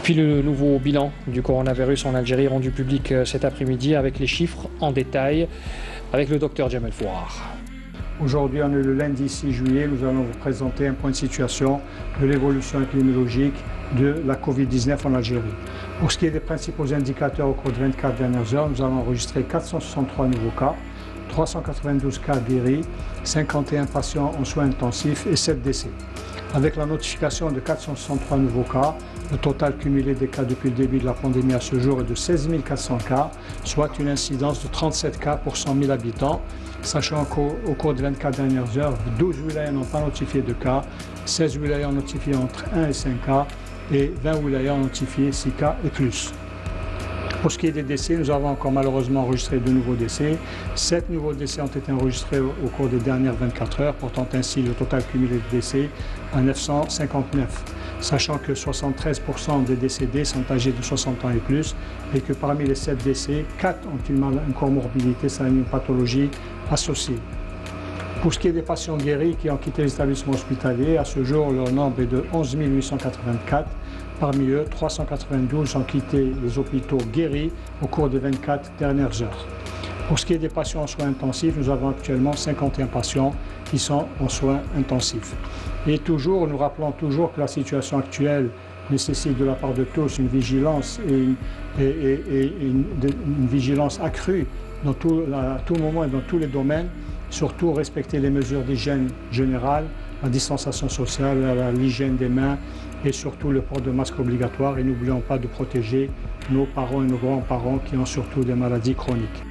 Puis le nouveau bilan du coronavirus en Algérie rendu public cet après-midi avec les chiffres en détail avec le docteur Jamel Fourar. Aujourd'hui, on est le lundi 6 juillet, nous allons vous présenter un point de situation de l'évolution épidémiologique de la Covid-19 en Algérie. Pour ce qui est des principaux indicateurs au cours des 24 dernières heures, nous avons enregistré 463 nouveaux cas, 392 cas guéris, 51 patients en soins intensifs et 7 décès. Avec la notification de 463 nouveaux cas, le total cumulé des cas depuis le début de la pandémie à ce jour est de 16 400 cas, soit une incidence de 37 cas pour 100 000 habitants, sachant qu'au cours des 24 dernières heures, 12 wilayas n'ont pas notifié de cas, 16 wilayas ont notifié entre 1 et 5 cas et 20 wilayas ont notifié 6 cas et plus. Pour ce qui est des décès, nous avons encore malheureusement enregistré de nouveaux décès. 7 nouveaux décès ont été enregistrés au cours des dernières 24 heures, portant ainsi le total cumulé de décès à 959. Sachant que 73% des décédés sont âgés de 60 ans et plus, et que parmi les 7 décès, 4 ont une comorbidité, c'est une pathologie associée. Pour ce qui est des patients guéris qui ont quitté l'établissement hospitalier, à ce jour, leur nombre est de 11 884. Parmi eux, 392 ont quitté les hôpitaux guéris au cours des 24 dernières heures. Pour ce qui est des patients en soins intensifs, nous avons actuellement 51 patients qui sont en soins intensifs. Et toujours, nous rappelons toujours que la situation actuelle nécessite de la part de tous une vigilance une vigilance accrue à tout moment et dans tous les domaines, surtout respecter les mesures d'hygiène générale, la distanciation sociale, l'hygiène des mains et surtout le port de masque obligatoire. Et n'oublions pas de protéger nos parents et nos grands-parents qui ont surtout des maladies chroniques.